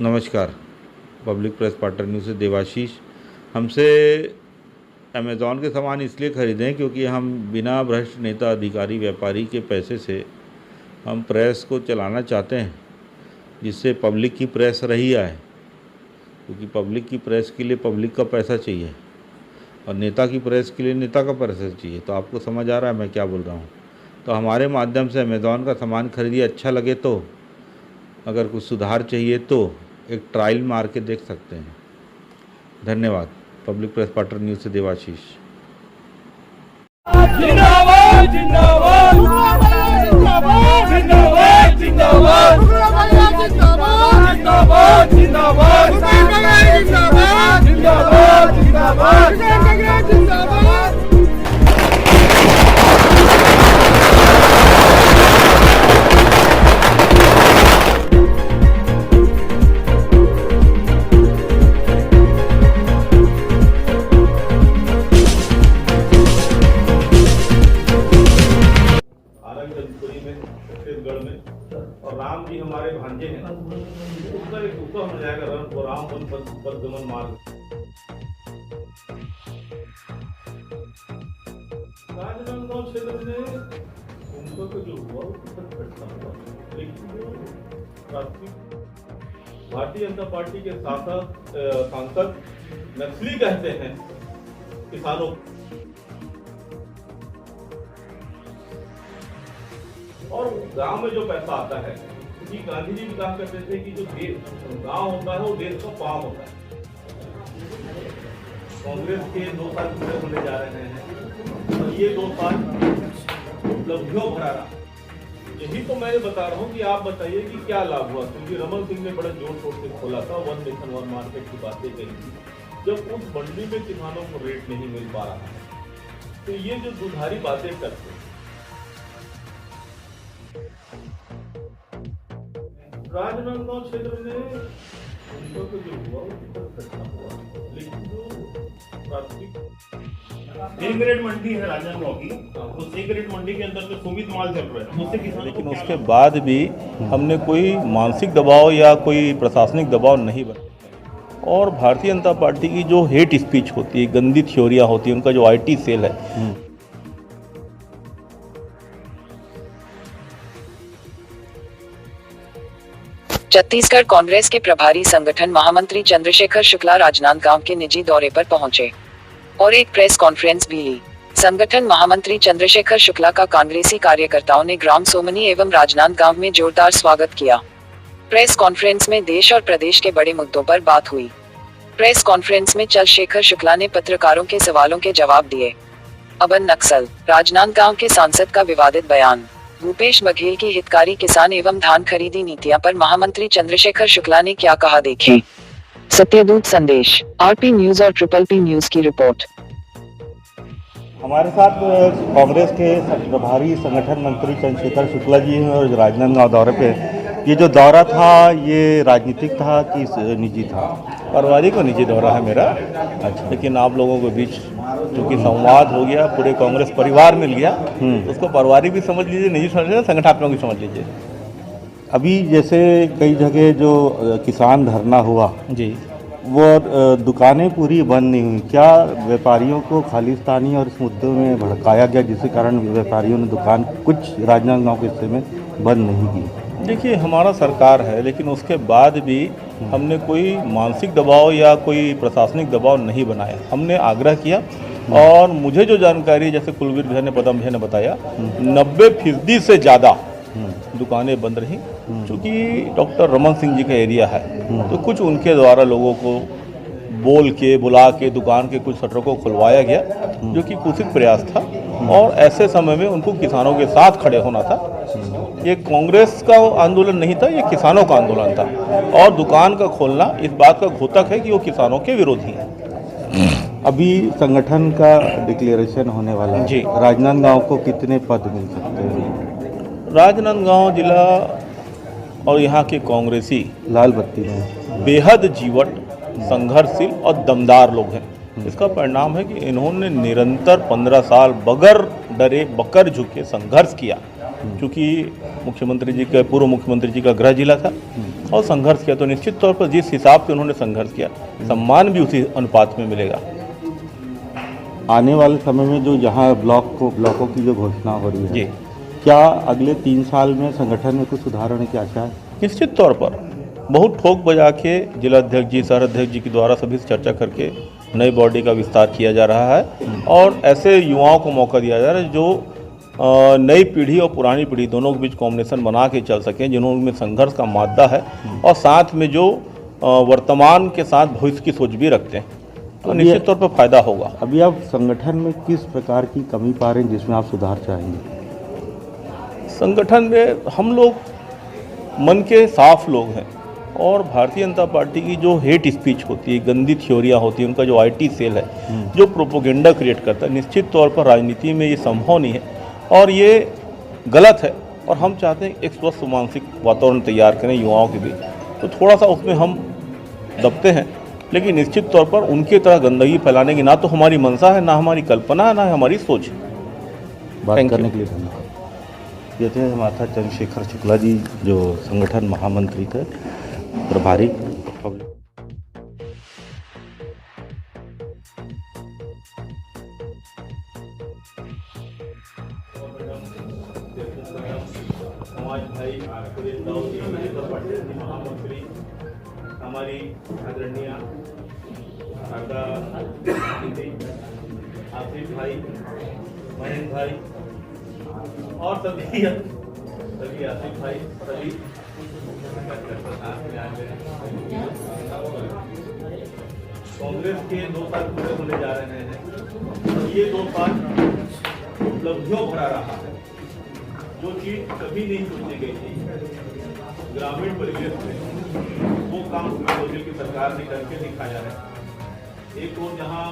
नमस्कार। Public press partner news से देवाशीष। हमसे अमेज़ॉन के सामान इसलिए ख़रीदें क्योंकि हम बिना भ्रष्ट नेता, अधिकारी, व्यापारी के पैसे से हम प्रेस को चलाना चाहते हैं, जिससे पब्लिक की प्रेस रही आए, क्योंकि पब्लिक की प्रेस के लिए पब्लिक का पैसा चाहिए और नेता की प्रेस के लिए नेता का पैसा चाहिए। तो आपको समझ आ रहा है मैं क्या बोल रहा हूँ। तो हमारे माध्यम से अमेज़ॉन का सामान खरीदिए, अच्छा लगे तो, अगर कुछ सुधार चाहिए तो एक ट्रायल मार के देख सकते हैं। धन्यवाद। पब्लिक प्रेस पार्टनर न्यूज़ से देवाशीष। जिंदाबाद जिंदाबाद जिंदाबाद जिंदाबाद जिंदाबाद जिंदाबाद जिंदाबाद जिंदाबाद जिंदाबाद जिंदाबाद। छत्तीसगढ़ में और राम जी हमारे भांजे हैं, उसका एक उत्सव हो जाएगा राम वन पद्मन मार्ग। राजनांदगांव क्षेत्र में उनका तो जो हुआ वो घटना हुआ, लेकिन जो प्राथमिक भारतीय जनता पार्टी के सांसद नक्सली कहते हैं किसानों और गांव में जो पैसा आता है, क्योंकि गांधी जी भी कहा करते थे कि जो गांव होता है वो देश का पाम होता है। कांग्रेस के 2 साल पूरे होने जा रहे हैं और ये 2 साल उपलब्धियों भरा रहा। यही तो मैं बता रहा हूँ कि आप बताइए कि क्या लाभ हुआ, क्योंकि रमन सिंह ने बड़ा जोर शोर से खोला था, वन नेशन वन मार्केट की बातें कही थी। जब उस मंडी में किसानों को रेट नहीं मिल पा रहा है, तो ये जो दुधारी बातें करते हैं। राजनांदगांव क्षेत्र में उनका तो जो हुआ वो घटना हुआ, लेकिन जो प्राथमिक एक ग्रेड मंडी है राजनांदगांव की, उस एक ग्रेड मंडी के अंदर जो सुमित माल चल रहा है उससे किसानों, लेकिन उसके बाद भी हमने कोई मानसिक दबाव या कोई प्रशासनिक दबाव नहीं बनाया। और भारतीय जनता पार्टी की जो हेट स्पीच होती है, गंदी थ्योरियाँ होती है, उनका जो आईटी सेल है, छत्तीसगढ़ कांग्रेस के प्रभारी संगठन महामंत्री चंद्रशेखर शुक्ला राजनांदगांव के निजी दौरे पर पहुंचे और एक प्रेस कॉन्फ्रेंस भी ली। संगठन महामंत्री चंद्रशेखर शुक्ला का कांग्रेसी कार्यकर्ताओं ने ग्राम सोमनी एवं राजनांदगांव में जोरदार स्वागत किया। प्रेस कॉन्फ्रेंस में देश और प्रदेश के बड़े मुद्दों पर बात हुई। प्रेस कॉन्फ्रेंस में चंद्रशेखर शुक्ला ने पत्रकारों के सवालों के जवाब दिए। अबन नक्सल, राजनांदगांव के सांसद का विवादित बयान, भूपेश बघेल की हितकारी किसान एवं धान खरीदी नीतियां पर महामंत्री चंद्रशेखर शुक्ला ने क्या कहा, देखें। सत्यदूत संदेश, आरपी न्यूज और ट्रिपल पी न्यूज की रिपोर्ट। हमारे साथ कांग्रेस के प्रभारी संगठन मंत्री चंद्रशेखर शुक्ला जी हैं और राजनांदगांव दौरे पे। ये जो दौरा था ये राजनीतिक था कि निजी था? पारिवारिक और निजी दौरा है मेरा। अच्छा, लेकिन आप लोगों के बीच क्योंकि संवाद हो गया, पूरे कांग्रेस परिवार मिल गया, तो उसको पारिवारिक भी समझ लीजिए, निजी समझ लीजिए, संगठनात्मक भी समझ लीजिए। अभी जैसे कई जगह जो किसान धरना हुआ जी, वो दुकानें पूरी बंद नहीं हुई, क्या व्यापारियों को खालिस्तानी और इस मुद्दे में भड़काया गया, जिसके कारण व्यापारियों ने दुकान कुछ राजनांदगांव के हिस्से में बंद नहीं की? देखिए हमारा सरकार है, लेकिन उसके बाद भी हमने कोई मानसिक दबाव या कोई प्रशासनिक दबाव नहीं बनाया। हमने आग्रह किया और मुझे जो जानकारी जैसे कुलवीर भैया ने, पदम भैया ने बताया, 90% से ज़्यादा दुकानें बंद रहीं। चूँकि डॉक्टर रमन सिंह जी का एरिया है तो कुछ उनके द्वारा लोगों को बुला के दुकान के कुछ शटरों को खुलवाया गया, जो कि कुत्सित प्रयास था और ऐसे समय में उनको किसानों के साथ खड़े होना था। ये कांग्रेस का आंदोलन नहीं था, ये किसानों का आंदोलन था और दुकान का खोलना इस बात का घोतक है कि वो किसानों के विरोधी हैं। अभी संगठन का डिक्लेरेशन होने वाला है जी, राजनांदगांव को कितने पद मिल सकते हैं? राजनांदगांव जिला और यहाँ के कांग्रेसी लाल बत्ती में बेहद जीवट, संघर्षशील और दमदार लोग हैं। इसका परिणाम है कि इन्होंने निरंतर 15 साल बगैर डरे बकर झुके संघर्ष किया चूँकि मुख्यमंत्री जी का, पूर्व मुख्यमंत्री जी का गृह जिला था और संघर्ष किया, तो निश्चित तौर पर जिस हिसाब से उन्होंने संघर्ष किया, सम्मान भी उसी अनुपात में मिलेगा। आने वाले समय में जो यहाँ ब्लॉकों की जो घोषणा हो रही है, जी, क्या अगले 3 साल में संगठन में कुछ सुधार होने की आशा है? निश्चित तौर पर बहुत ठोक बजा के जिलाध्यक्ष जी, शहर अध्यक्ष जी के द्वारा सभी से चर्चा करके नई बॉडी का विस्तार किया जा रहा है और ऐसे युवाओं को मौका दिया जा रहा है जो नई पीढ़ी और पुरानी पीढ़ी दोनों के बीच कॉम्बिनेशन बना के चल सकें, जिन्होंने संघर्ष का मादा है और साथ में जो वर्तमान के साथ भविष्य की सोच भी रखते हैं, तो निश्चित तौर पर फायदा होगा। अभी आप संगठन में किस प्रकार की कमी पा रहे हैं जिसमें आप सुधार चाहेंगे? संगठन में हम लोग मन के साफ लोग हैं और भारतीय जनता पार्टी की जो हेट स्पीच होती है, गंदी थ्योरियाँ होती हैं, उनका जो आईटी सेल है जो प्रोपोगेंडा क्रिएट करता है, निश्चित तौर पर राजनीति में ये संभव नहीं है और ये गलत है। और हम चाहते हैं एक स्वस्थ मानसिक वातावरण तैयार करें युवाओं के बीच, तो थोड़ा सा उसमें हम दबते हैं, लेकिन निश्चित तौर पर उनकी तरह गंदगी फैलाने की ना तो हमारी मंशा है, ना हमारी कल्पना है, ना हमारी सोच है। बात करने के लिए धन्यवाद। ये थे हमारे साथ चंद्रशेखर शुक्ला जी, जो संगठन महामंत्री थे, प्रभारी पब्लिक। समाज भाई महामंत्री हमारी आदरणीय शारदा दीदी, आसिफ भाई, महेंद्र भाई और सभी आसिफ भाई, सभी कांग्रेस के 2 साल पूरे होने जा रहे हैं और ये 2 साल उपलब्धियों भरा रहा है। जो चीज कभी नहीं सोची गई थी ग्रामीण परिवेश में, वो काम मोदी की सरकार ने करके दिखाया है। एक और जहां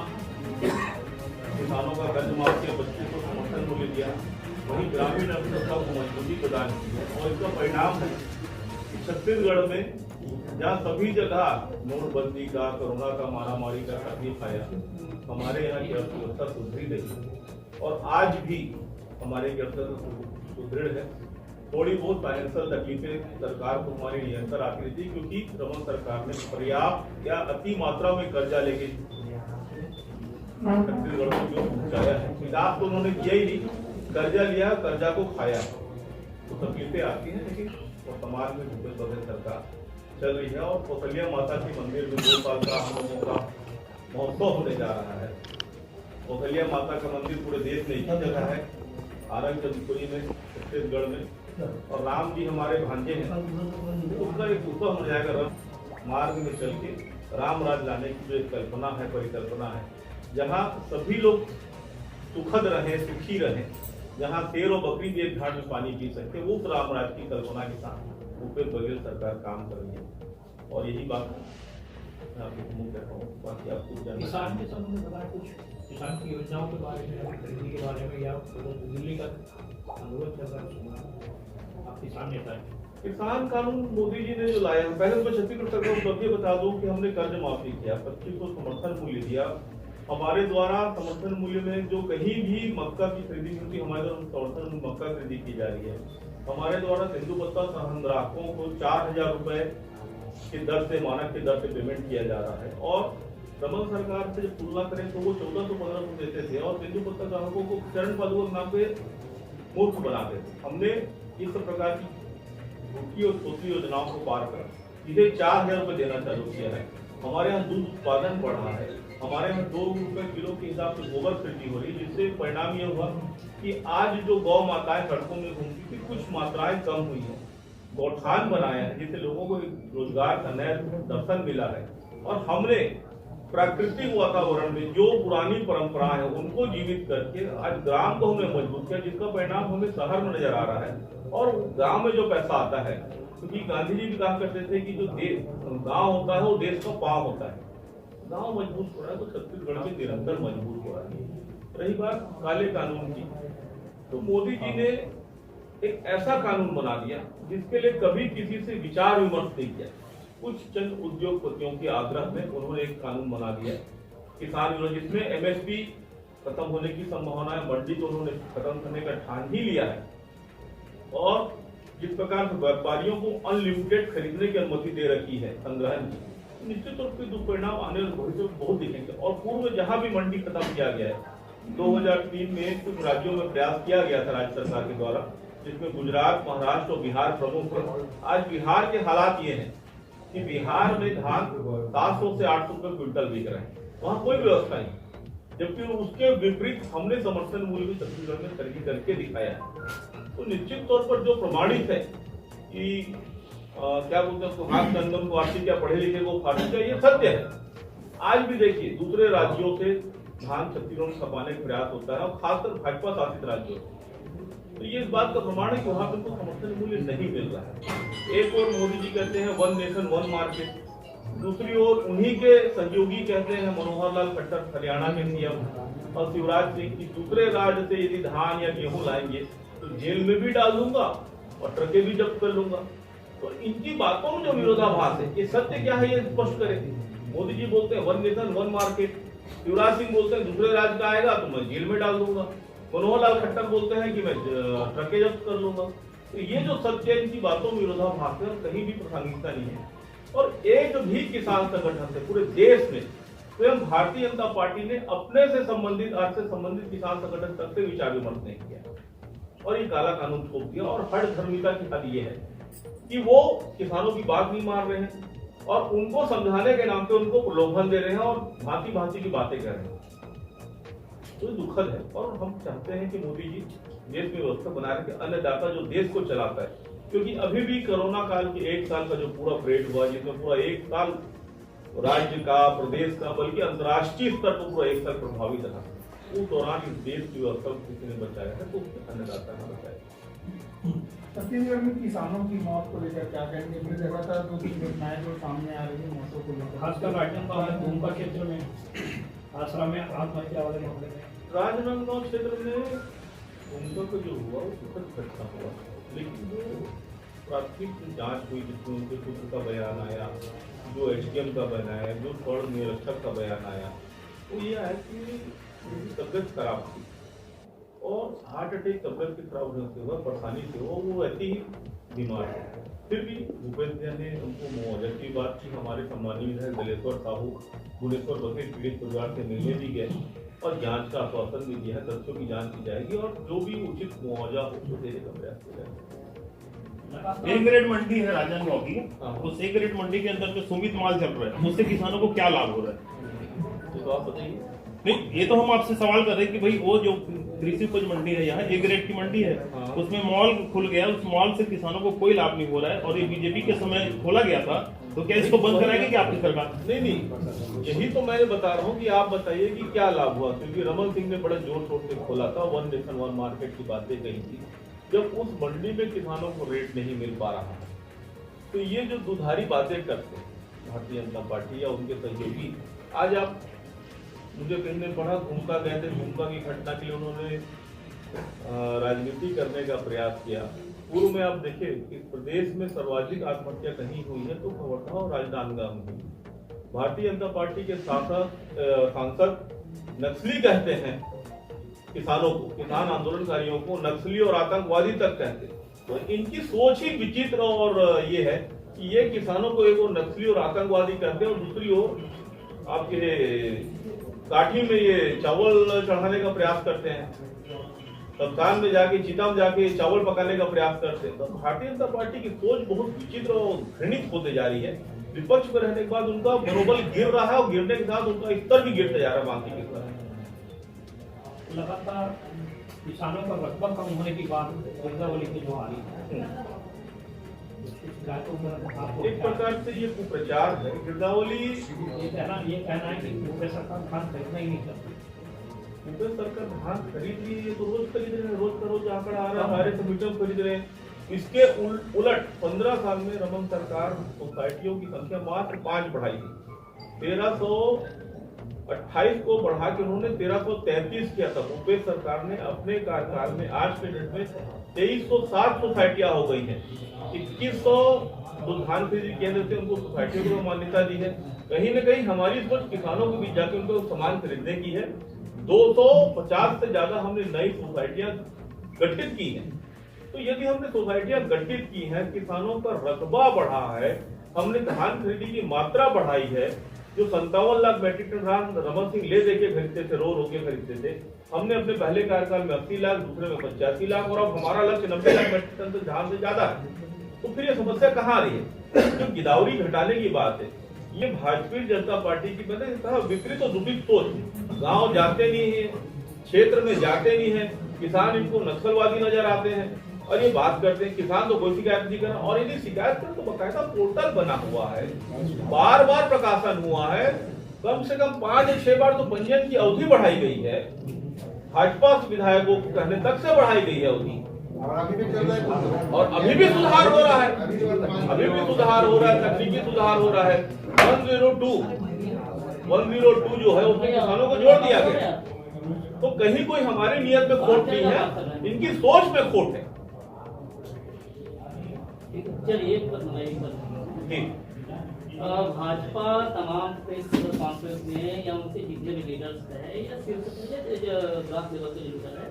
किसानों का कर्ज माफ किया, बच्चे को समर्थन मूल्य दिया, वहीं ग्रामीण अर्थव्यवस्था को मजबूती प्रदान की है और इसका परिणाम है छत्तीसगढ़ में जहाँ सभी जगह नोटबंदी का, कोरोना का, महामारी का तकलीफ आया, हमारे यहाँ की अर्थव्यवस्था सुधरी रही और आज भी हमारे की अर्थव्यवस्था सुदृढ़ है। थोड़ी बहुत फाइनेंशियल तकलीफें सरकार को हमारी नियंत्रण आती रही थी, क्योंकि रमन सरकार ने पर्याप्त या अति मात्रा में कर्जा लेके छत्तीसगढ़ को जो पहुंचाया है, विकास तो उन्होंने किया ही नहीं, कर्जा लिया, कर्जा को खाया, तो तकलीफें आती हैं, लेकिन समाज में भूपेश बघेल सरकार चल रही है और कौशल्या माता के मंदिर में 2 साल का हम लोगों का महोत्सव होने जा रहा है। कौशल्या माता का मंदिर पूरे देश में एक ही जगह है, आरंग चंद्रपुरी में, छत्तीसगढ़ में, और राम जी हमारे भांजे हैं, उसका एक उत्सव हो जाएगा। रथ मार्ग में चल के राम राज लाने की जो एक कल्पना है, परिकल्पना है, जहाँ सभी लोग सुखद रहें, सुखी रहें, जहाँ शेर और बकरी भी एक घाट में पानी पी सकते, वो राम राज की कल्पना के साथ भूपेश बघेल सरकार काम कर रही है और यही बात मैं आपको मुख्य कहता हूँ। बाकी आपको किसान के संबंध में बताएं, कुछ किसान की योजनाओं के बारे में, खरीदी के बारे में, या दिल्ली का अनुरोध कर रहा है आप किसान नेता हैं। किसान कानून मोदी जी ने जो लाया, पहले तो छत्तीसगढ़ सरकार को ये बता दूं कि हमने कर्ज माफी किया, 2500 समर्थन मूल्य दिया। हमारे द्वारा समर्थन मूल्य में जो कहीं भी मक्का की खरीदी होती है, हमारे द्वारा समर्थन मक्का खरीदी की जा रही है। हमारे द्वारा तेंदुपत्ता संग्राहकों को 4000 रुपए की दर से, मानक की दर से पेमेंट किया जा रहा है और रमन सरकार से जब तुलना करें तो वो 1400-1500 देते थे और तेंदुपत्ता ग्राहकों को चरण पदों के नाम पे मूर्ख बनाते थे। हमने इस प्रकार की झूठी और छोटी योजनाओं को पार कर सीधे 4000 रुपए देना चालू किया है। हमारे यहाँ दूध उत्पादन बढ़ रहा है, हमारे यहाँ 2 रुपए किलो के हिसाब से गोबर खरीदी हो रही है, जिससे परिणाम ये हुआ कि आज जो गौ माताएं सड़कों में घूमती थी, कुछ मात्राएं कम हुई है। गौठान बनाया है जिससे लोगों को रोजगार का नया दर्शन मिला है और हमने प्राकृतिक वातावरण में जो पुरानी परंपरा है उनको जीवित करके आज ग्राम को हमने मजबूत किया, जिसका परिणाम हमें शहर में नजर आ रहा है। और गांव में जो पैसा आता है, क्योंकि गांधी जी भी कहा करते थे कि जो गांव होता है वो देश का पांव होता है। गांव मजबूत हो रहा है तो छत्तीसगढ़ में निरंतर मजबूत हो रहा है। रही बात काले कानून की, तो मोदी जी ने एक ऐसा कानून बना दिया जिसके लिए कभी किसी से विचार विमर्श नहीं किया। कुछ चंद उद्योगपतियों के आग्रह में उन्होंने एक कानून बना दिया किसान विरोधी, जिसमें एमएसपी खत्म होने की संभावना है, मंडी तो उन्होंने खत्म करने का ठान ही लिया है। और जिस प्रकार से व्यापारियों को अनलिमिटेड खरीदने की अनुमति दे रखी है संग्रहण की, निश्चित रूप से दुष्परिणाम आने वाले भविष्य में बहुत दिखेंगे। और पूर्व में जहां भी मंडी खत्म किया गया है, 2003 में कुछ राज्यों में प्रयास किया गया था राज्य सरकार के द्वारा, जिसमें गुजरात, महाराष्ट्र और बिहार प्रमुख थे। आज बिहार के हालात ये हैं कि बिहार में धान 700 से 800 रुपए क्विंटल बिक रहे हैं, वहां कोई व्यवस्था नहीं, जबकि उसके विपरीत हमने समर्थन मूल्य भी छत्तीसगढ़ में खरीदी करके दिखाया है। तो निश्चित तौर पर जो प्रमाणित है कि क्या बोलते हैं, सुहाग चंदन को आर्थिक या पढ़े लिखे को फांसी चाहिए, सत्य है। आज भी देखिए दूसरे राज्यों से धान छत्तीसगढ़ में छपाने का प्रयास होता है, और खासकर भाजपा शासित राज्यों से। तो ये इस बात का प्रमाण है कि वहां पर समर्थन मूल्य नहीं मिल रहा है। एक और मोदी जी कहते हैं 1 नेशन 1 मार्केट, दूसरी ओर उन्हीं के सहयोगी कहते हैं मनोहर लाल खट्टर हरियाणा के सीएम और शिवराज सिंह की दूसरे राज्य से यदि धान या गेहूं लाएंगे तो जेल में भी डाल दूंगा और ट्रकें भी जब्त कर लूंगा। तो इनकी बातों में जो विरोधाभास है, ये सत्य क्या है ये स्पष्ट करें। मोदी जी बोलते हैं 1 नेशन 1 मार्केट, शिवराज सिंह बोलते हैं दूसरे राज्य का आएगा तो मैं जेल में डाल दूंगा, मनोहर लाल खट्टर बोलते हैं कि मैं ट्रकें जब्त कर लूंगा। तो ये जो सत्य है, इनकी बातों में विरोधाभास है और कहीं भी प्रासंगिकता नहीं है। और एक भी किसान संगठन से पूरे देश में स्वयं भारतीय जनता पार्टी ने अपने से संबंधित, आज से संबंधित किसान संगठन तक से विचार विमर्श नहीं किया और ये काला कानून थोप दिया। और हठधर्मिता की हद ये है कि वो किसानों की बात नहीं मान रहे हैं और उनको समझाने के नाम पे उनको प्रलोभन दे रहे हैं और भांति भांति की बातें कर रहे हैं। तो ये दुखद है और हम चाहते हैं कि मोदी जी देश में व्यवस्था बना रहे, अन्नदाता जो देश को चलाता है, क्योंकि अभी भी कोरोना काल के 1 साल का जो पूरा पीरियड हुआ, जिसमें पूरा 1 साल राज्य का, प्रदेश का, बल्कि अंतर्राष्ट्रीय स्तर पर पूरा 1 साल प्रभावित रहा, उस दौरान इस देश की व्यवस्था को किसी ने बचाया है तो अन्नदाता ने बचाया। छत्तीसगढ़ में किसानों की मौत को लेकर क्या कहेंगे? लगातार 2-3 घटनाएं जो सामने आ रही है मौतों को लेकर, खासकर राजनांदगांव क्षेत्र में आश्रम में आत्महत्या वाले मामले में। राजनांदगांव क्षेत्र में उनका को जो हुआ वो सुखद घटना हुआ, लेकिन जो प्राथमिक जांच हुई जिसमें उनके पुत्र का बयान आया, जो एसडीएम का बयान आया, जो फड़ निरीक्षक का बयान आया, वो ये है कि उनकी तबियत खराब थी और हार्ट अटैक तबियत के खराब होने से हुआ, परेशानी से हुआ, वो ऐसे ही बीमार है। फिर भी भूपेश भैया ने उनको मुआवजे की बात की। हमारे सम्मानीय विधायक दलेश्वर साहू भुवनेश्वर बघेल पीड़ित परिवार से मिलने भी गए और जांच का आश्वासन भी दिया है, तथ्यों की जांच की जाएगी और जो भी उचित मुआवजा हो तो देने का प्रयास किया जाएगा। एक ग्रेड मंडी है राजनांदगांव की, उस एक ग्रेड मंडी के अंदर जो सुमित माल चल रहा है उससे किसानों को क्या लाभ हो रहा है? तो आप बताइए। नहीं, ये तो हम आपसे सवाल कर रहे हैं कि भाई वो जो कृषि उपज मंडी है, यहाँ एक ग्रेड की मंडी है, उसमें मॉल खुल गया, उस मॉल से किसानों को कोई लाभ नहीं हो रहा है और ये बीजेपी के समय खोला गया था, तो क्या इसको बंद कराएगी क्या आपकी सरकार? नहीं, यही तो मैं बता रहा हूँ कि आप बताइए कि क्या लाभ हुआ, क्योंकि रमन सिंह ने बड़े जोर शोर से खोला था, 1 नेशन 1 मार्केट की बातें कही थी, जब उस मंडी में किसानों को रेट नहीं मिल पा रहा है। तो ये जो दुधारी बातें करते हैं भारतीय जनता पार्टी या उनके सहयोगी, आज आप मुझे कहीं ने पढ़ा घूमका गए थे, घूमका की घटना के लिए उन्होंने राजनीति करने का प्रयास किया। पूर्व में आप देखिए कि प्रदेश में सर्वाधिक आत्महत्या कहीं हुई है तो खबरथा और राजनांदगांव में हुई। भारतीय जनता पार्टी के सांसद नक्सली कहते हैं किसानों को, किसान आंदोलनकारियों को नक्सली और आतंकवादी तक कहते हैं। तो इनकी सोच ही विचित्र और ये है कि ये किसानों को एक और नक्सली और आतंकवादी कहते हैं और दूसरी ओर आपके काठी में ये चावल चढ़ाने का प्रयास करते हैं, तबतान में जाके, चिता में जाके चावल पकाने का प्रयास करते हैं। तो भारतीय जनता पार्टी की सोच बहुत विचित्र और घृणित होते जा रही है। विपक्ष में रहने के बाद उनका मनोबल गिर रहा है और गिरने के साथ उनका स्तर भी गिरते जा रहा है बाकी के स्तर। लगातार किसानों का रकबा कम होने की बात गिरदावली की जो आ रही है, एक प्रकार से ये कुप्रचार है। गिरदावली ये कहना है कि भूपेश सरकार धान खरीदना ही नहीं करती। भूपेश सरकार धान खरीद रही है, ये तो रोज खरीद रहे हैं, रोज का रोज आंकड़ा आ रहा है, हमारे समीटर खरीद रहे हैं। इसके उलट 15 साल में रमन सरकार सोसाइटियों की संख्या मात्र 5 बढ़ाई है। 1328 को बढ़ा के उन्होंने 1333 किया था। भूपेश सरकार ने अपने कार्यकाल में आज के डेट में 2307 सोसाइटियां हो गई हैं। 2100 जो धान खरीदी केंद्र थे उनको सोसाइटियों को मान्यता दी है। कहीं न कहीं हमारी सोच किसानों के बीच जाके उनको सामान खरीदने की है। 250 से ज्यादा हमने नई सोसाइटियां गठित की हैं तो यदि हमने सोसाइटियां गठित की हैं, किसानों का रकबा बढ़ा है, हमने धान खरीदी की मात्रा बढ़ाई है, जो 57 लाख मैट्रिक टन धान रमन सिंह ले देके खरीदते थे, रो के खरीदते थे, हमने अपने पहले कार्यकाल में 80 लाख, दूसरे में 85 लाख और अब हमारा लक्ष्य 90 लाख मैट्रिक टन से धान से ज्यादा है। तो फिर ये समस्या कहाँ आ रही है? जो गिदावरी घटाने की बात है, ये भारतीय जनता पार्टी की मैंने कहा विकृत और दुखित सोच। गाँव जाते नहीं है, क्षेत्र में जाते नहीं है, किसान इनको नक्सलवादी नजर आते हैं और ये बात करते हैं किसान तो कोई शिकायत नहीं कर रहा, और यदि शिकायत कर तो बकायदा पोर्टल बना हुआ है, बार बार प्रकाशन हुआ है, कम से कम 5 या 6 बार तो पंजीयन की अवधि बढ़ाई गई है, भाजपा विधायकों को कहने तक से बढ़ाई गई है अवधि, और अभी भी सुधार हो रहा है, अभी भी सुधार हो रहा है, तकनीकी सुधार हो रहा है। 102 जो है उसमें किसानों को जोड़ दिया गया। तो कहीं कोई हमारी नियत में खोट नहीं है, इनकी सोच में खोट है। चलिए भाजपा तमाम प्रेस कॉन्फ्रेंस में या उनसे जितने भी लीडर्स है या सिर्फ ग्रास लेवल के लीडर है,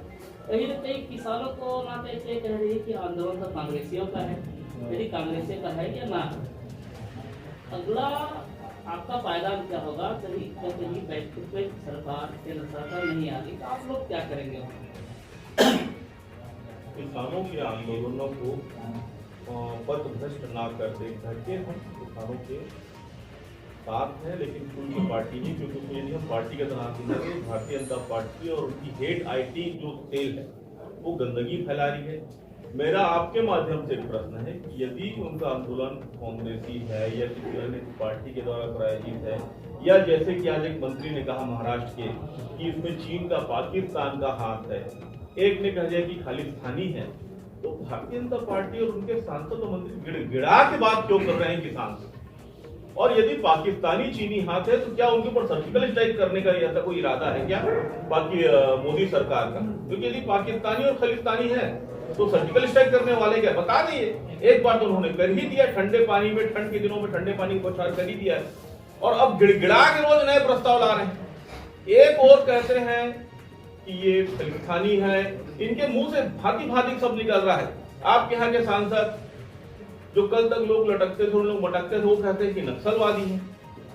कहीं न कहीं किसानों को ना कहते कह रही है कि आंदोलन तो कांग्रेसियों का है, यदि कांग्रेसियों का है या ना, अगला आपका पायदान क्या होगा? कहीं बैठक पे सरकार केंद्र सरकार नहीं आ रही तो आप लोग क्या करेंगे? किसानों के आंदोलनों को पथभ्रष्ट ना कर दे करके हम किसानों के साथ हैं, लेकिन कोई पार्टी नहीं, क्योंकि उसमें यदि हम पार्टी का नाम देंगे, भारतीय जनता पार्टी और उनकी हेड IT जो सेल है वो गंदगी फैला रही है। मेरा आपके माध्यम से प्रश्न है कि यदि उनका आंदोलन कांग्रेसी है या किसी अन्य पार्टी के द्वारा प्रायोजित है, या जैसे कि आज एक मंत्री ने कहा महाराष्ट्र के कि इसमें चीन का पाकिस्तान का हाथ है, एक ने कह दिया कि खालिस्तानी है, तो भारतीय जनता पार्टी और उनके सांसद और मंत्री गिड़गिड़ा के बात क्यों कर रहे हैं किसान से? और यदि पाकिस्तानी चीनी हाथ है तो क्या उनके ऊपर सर्जिकल स्ट्राइक करने का ऐसा कोई इरादा है क्या बाकी मोदी सरकार का? क्योंकि यदि पाकिस्तानी और खालिस्तानी है तो सर्जिकल स्ट्राइक करने वाले क्या बता दिए। एक बार तो उन्होंने कर ही दिया, ठंडे पानी में, ठंड के दिनों में ठंडे पानी को बचाव कर ही दिया है, और अब गिड़गिड़ा के रोज नए प्रस्ताव ला रहे हैं। एक और कहते हैं कि ये खालिस्तानी है, इनके मुंह से भांति भांति सब निकल रहा है। आपके यहाँ के सांसद जो कल तक लोग लटकते थे, उन लोग मटकते थे, वो कहते हैं कि नक्सलवादी है,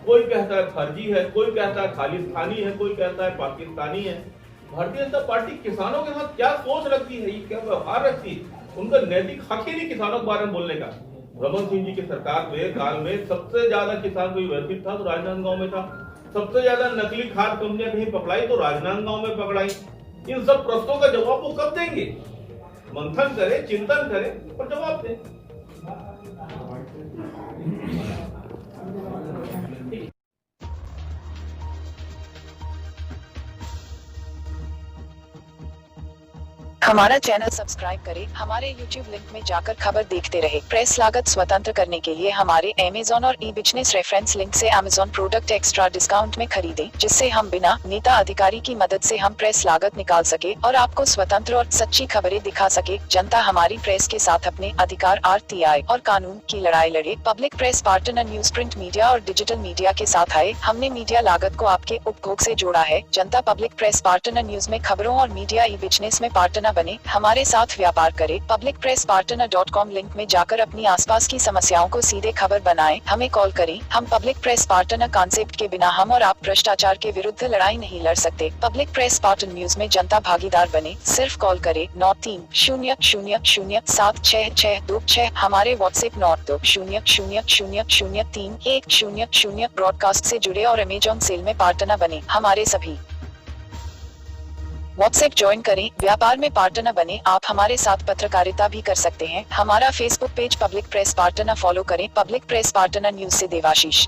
कोई कहता है फर्जी है, कोई कहता है खालिस्तानी है, कोई कहता है पाकिस्तानी है। भारतीय जनता पार्टी किसानों के साथ क्या सोच रखती है, क्या व्यवहार रखती है, उनका नैतिक हक ही नहीं किसानों के बारे में बोलने का। रमन सिंह जी की सरकार में काल में सबसे ज्यादा किसान कोई व्यथित था तो राजनांदगांव में था, सबसे ज्यादा नकली खाद कंपनियां कहीं पकड़ाई तो राजनांदगांव में पकड़ाई। इन सब प्रश्नों का जवाब वो कब देंगे? मंथन करे, चिंतन करे और जवाब दें। हमारा चैनल सब्सक्राइब करें, हमारे YouTube लिंक में जाकर खबर देखते रहे। प्रेस लागत स्वतंत्र करने के लिए हमारे Amazon और ई-बिजनेस रेफरेंस लिंक से Amazon प्रोडक्ट एक्स्ट्रा डिस्काउंट में खरीदें, जिससे हम बिना नेता अधिकारी की मदद से हम प्रेस लागत निकाल सके और आपको स्वतंत्र और सच्ची खबरें दिखा सके। जनता हमारी प्रेस के साथ अपने अधिकार RTI और कानून की लड़ाई लड़े। Public press partner news, print media और डिजिटल मीडिया के साथ आए। हमने मीडिया लागत को आपके उपभोग से जोड़ा है। जनता पब्लिक प्रेस पार्टनर न्यूज में खबरों और मीडिया ई-बिजनेस में पार्टनर बने, हमारे साथ व्यापार करें। publicpresspartner.com लिंक में जाकर अपनी आसपास की समस्याओं को सीधे खबर बनाएं, हमें कॉल करें। हम पब्लिक प्रेस पार्टनर कॉन्सेप्ट के बिना हम और आप भ्रष्टाचार के विरुद्ध लड़ाई नहीं लड़ सकते। पब्लिक प्रेस पार्टनर न्यूज में जनता भागीदार बने, सिर्फ कॉल करें 930000766626। हमारे व्हाट्सएप 9200003100 ब्रॉडकास्ट से जुड़े और अमेजॉन सेल में पार्टनर बने। हमारे सभी व्हाट्सएप ज्वाइन करें, व्यापार में पार्टनर बने। आप हमारे साथ पत्रकारिता भी कर सकते हैं। हमारा Facebook page public press partner follow करें। पब्लिक प्रेस पार्टनर न्यूज से देवाशीष।